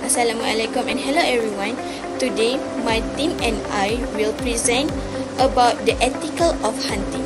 Assalamualaikum and hello everyone. Today my team and I will present about the ethical of hunting.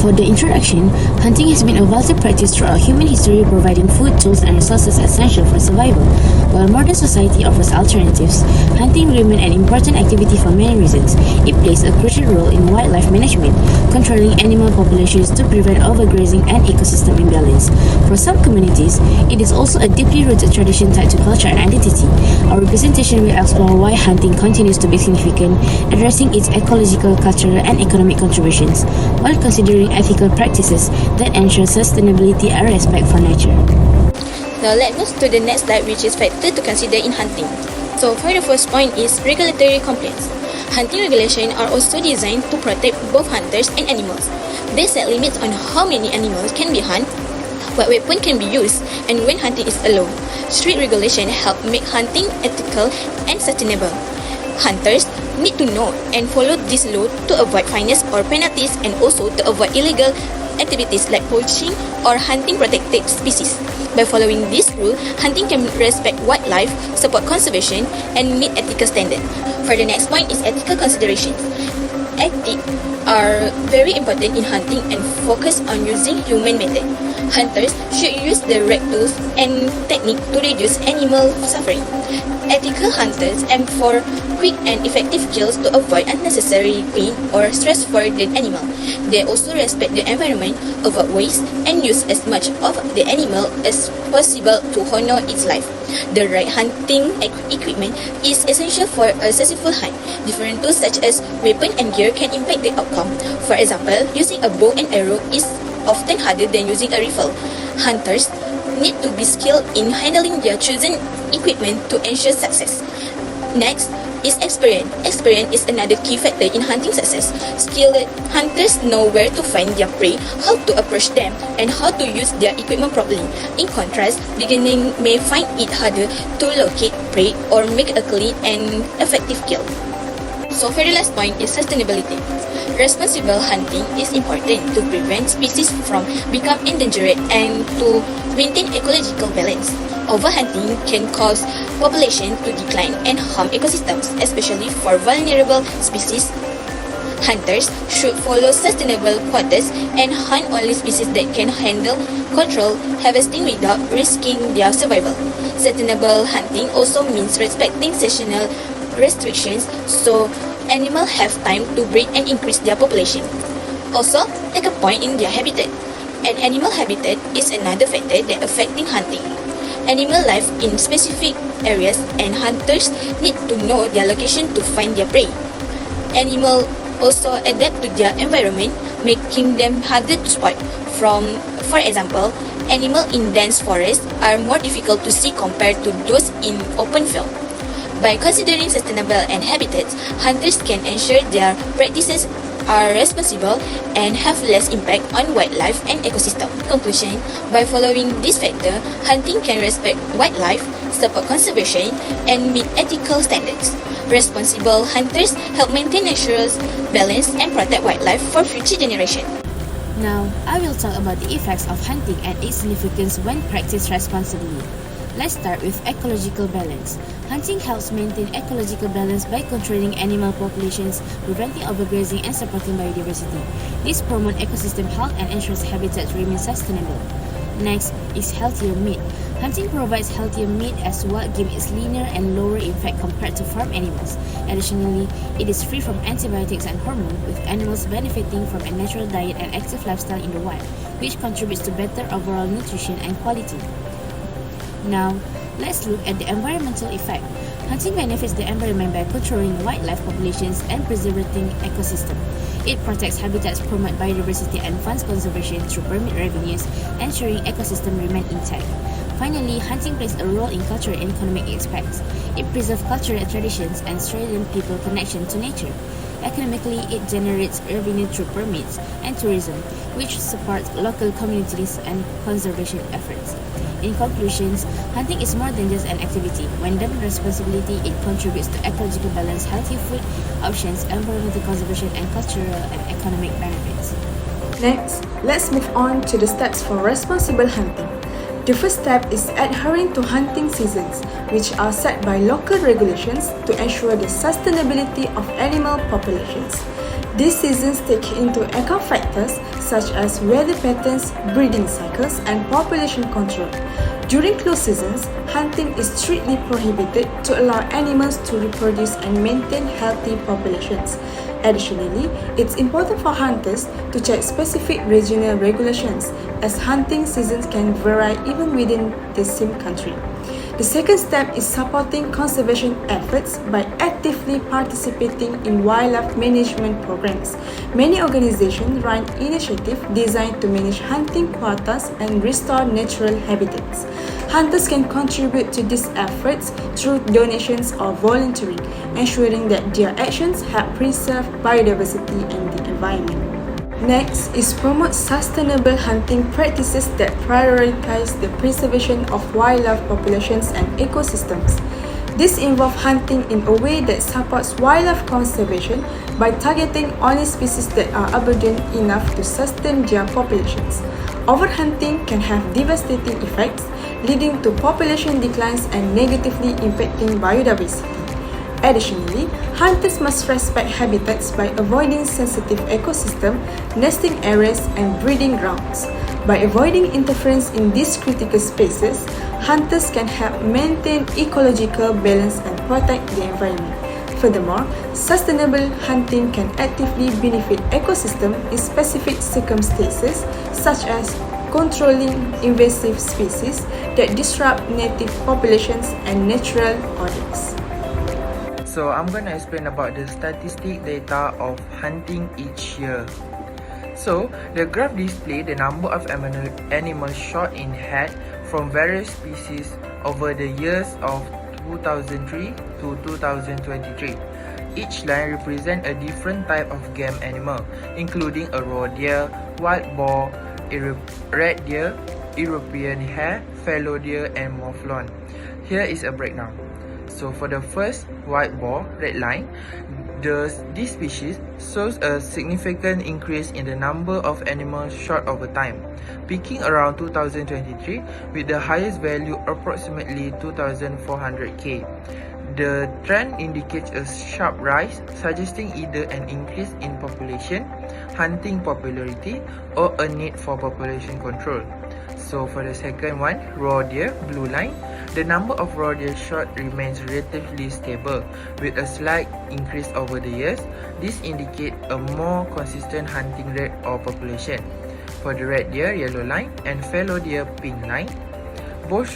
For the introduction, hunting has been a vital practice throughout human history, providing food, tools, and resources essential for survival. While modern society offers alternatives, hunting remains an important activity for many reasons. It plays a crucial role in wildlife management, controlling animal populations to prevent overgrazing and ecosystem imbalance. For some communities, it is also a deeply rooted tradition tied to culture and identity. Our presentation will explore why hunting continues to be significant, addressing its ecological, cultural, and economic contributions, while considering ethical practices that ensure sustainability and respect for nature. Now let's move to the next slide, which is factor to consider in hunting. So for the first point is regulatory compliance. Hunting regulations are also designed to protect both hunters and animals. They set limits on how many animals can be hunted, what weapon can be used, and when hunting is allowed. Strict regulations help make hunting ethical and sustainable. Hunters need to know and follow this law to avoid fines or penalties, and also to avoid illegal activities like poaching or hunting protected species. By following this rule, hunting can respect wildlife, support conservation, and meet ethical standards. For the next point is ethical considerations. Ethics are very important in hunting and focus on using human method. Hunters should use the right tools and technique to reduce animal suffering. Ethical hunters aim for quick and effective kills to avoid unnecessary pain or stress for the animal. They also respect the environment, avoid waste, and use as much of the animal as possible to honor its life. The right hunting equipment is essential for a successful hunt. Different tools such as weapon and gear can impact the outcome. For example, using a bow and arrow is often harder than using a rifle. Hunters need to be skilled in handling their chosen equipment to ensure success. Next is experience. Experience is another key factor in hunting success. Skilled hunters know where to find their prey, how to approach them, and how to use their equipment properly. In contrast, beginners may find it harder to locate prey or make a clean and effective kill. So for the last point is sustainability. Responsible hunting is important to prevent species from becoming endangered and to maintain ecological balance. Overhunting can cause population to decline and harm ecosystems, especially for vulnerable species. Hunters should follow sustainable quotas and hunt only species that can handle controlled harvesting without risking their survival. Sustainable hunting also means respecting seasonal restrictions so animals have time to breed and increase their population. Also, take a point in their habitat. An animal habitat is another factor that affecting hunting. Animal live in specific areas and hunters need to know their location to find their prey. Animals also adapt to their environment, making them harder to spot. For example, animals in dense forests are more difficult to see compared to those in open field. By considering sustainable and habitats, hunters can ensure their practices are responsible and have less impact on wildlife and ecosystem. Conclusion, by following this factor, hunting can respect wildlife, support conservation, and meet ethical standards. Responsible hunters help maintain natural balance and protect wildlife for future generations. Now, I will talk about the effects of hunting and its significance when practiced responsibly. Let's start with ecological balance. Hunting helps maintain ecological balance by controlling animal populations, preventing overgrazing, and supporting biodiversity. This promotes ecosystem health and ensures habitats remain sustainable. Next is healthier meat. Hunting provides healthier meat as wild game is leaner and lower in fat compared to farm animals. Additionally, it is free from antibiotics and hormones, with animals benefiting from a natural diet and active lifestyle in the wild, which contributes to better overall nutrition and quality. Now, let's look at the environmental effect. Hunting benefits the environment by controlling wildlife populations and preserving ecosystem. It protects habitats, promotes biodiversity, and funds conservation through permit revenues, ensuring ecosystem remain intact. Finally, hunting plays a role in cultural and economic aspects. It preserves cultural traditions and strengthens people's connection to nature. Economically, it generates revenue through permits and tourism, which supports local communities and conservation efforts. In conclusions, hunting is more than just an activity. When done with responsibility, it contributes to ecological balance, healthy food options, environmental conservation, and cultural and economic benefits. Next, let's move on to the steps for responsible hunting. The first step is adhering to hunting seasons, which are set by local regulations to ensure the sustainability of animal populations. These seasons take into account factors such as weather patterns, breeding cycles, and population control. During close seasons, hunting is strictly prohibited to allow animals to reproduce and maintain healthy populations. Additionally, it's important for hunters to check specific regional regulations, as hunting seasons can vary even within the same country. The second step is supporting conservation efforts by actively participating in wildlife management programs. Many organizations run initiatives designed to manage hunting quotas and restore natural habitats. Hunters can contribute to these efforts through donations or volunteering, ensuring that their actions help preserve biodiversity and the environment. Next is promote sustainable hunting practices that prioritize the preservation of wildlife populations and ecosystems. This involves hunting in a way that supports wildlife conservation by targeting only species that are abundant enough to sustain their populations. Overhunting can have devastating effects, leading to population declines and negatively impacting biodiversity. Additionally, hunters must respect habitats by avoiding sensitive ecosystem, nesting areas, and breeding grounds. By avoiding interference in these critical spaces, hunters can help maintain ecological balance and protect the environment. Furthermore, sustainable hunting can actively benefit ecosystem in specific circumstances, such as controlling invasive species that disrupt native populations and natural orders. So I'm gonna explain about the statistic data of hunting each year. So the graph displays the number of animals shot in head from various species over the years of 2003 to 2023. Each line represents a different type of game animal, including a roe deer, wild boar, red deer, European hare, fallow deer, and mouflon. Here is a breakdown. So for the first white boar, red line, this species shows a significant increase in the number of animals shot over time, peaking around 2023 with the highest value approximately 2,400k. The trend indicates a sharp rise, suggesting either an increase in population, hunting popularity, or a need for population control. So for the second one, roe deer, blue line, the number of roe deer shot remains relatively stable with a slight increase over the years. This indicates a more consistent hunting rate or population. For the red deer, yellow line, and fallow deer, pink line, both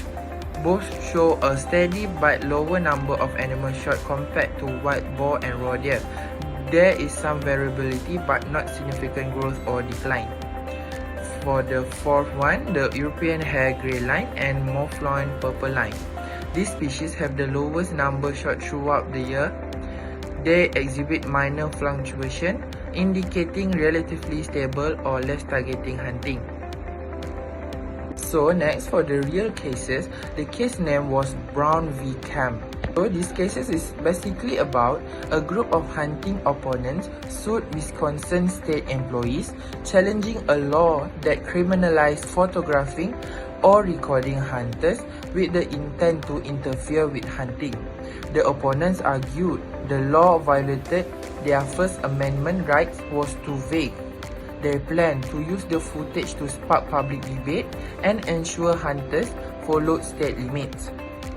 show a steady but lower number of animals shot compared to white boar and roe deer. There is some variability but not significant growth or decline. For the fourth one, the European hare grey line and mouflon purple line. These species have the lowest number shot throughout the year. They exhibit minor fluctuation, indicating relatively stable or less targeting hunting. So next, for the real cases, the case name was Brown v. Camp. So these cases is basically about a group of hunting opponents sued Wisconsin state employees, challenging a law that criminalized photographing or recording hunters with the intent to interfere with hunting. The opponents argued the law violated their First Amendment rights, was too vague. They plan to use the footage to spark public debate and ensure hunters followed state limits.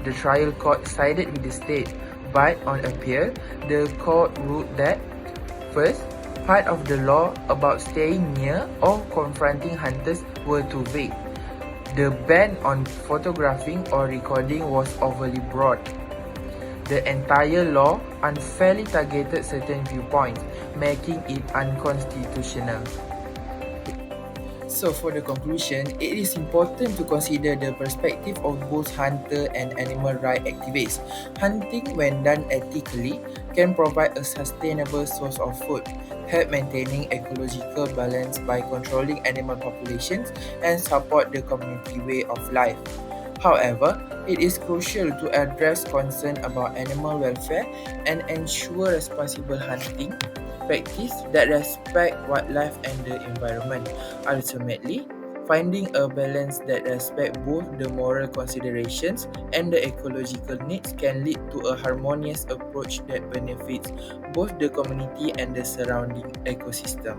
The trial court sided with the state, but on appeal, the court ruled that, first, part of the law about staying near or confronting hunters were too vague. The ban on photographing or recording was overly broad. The entire law unfairly targeted certain viewpoints, making it unconstitutional. So for the conclusion, it is important to consider the perspective of both hunter and animal rights activists. Hunting, when done ethically, can provide a sustainable source of food, help maintaining ecological balance by controlling animal populations, and support the community way of life. However, it is crucial to address concern about animal welfare and ensure responsible hunting practice that respect wildlife and the environment. Ultimately, finding a balance that respects both the moral considerations and the ecological needs can lead to a harmonious approach that benefits both the community and the surrounding ecosystem.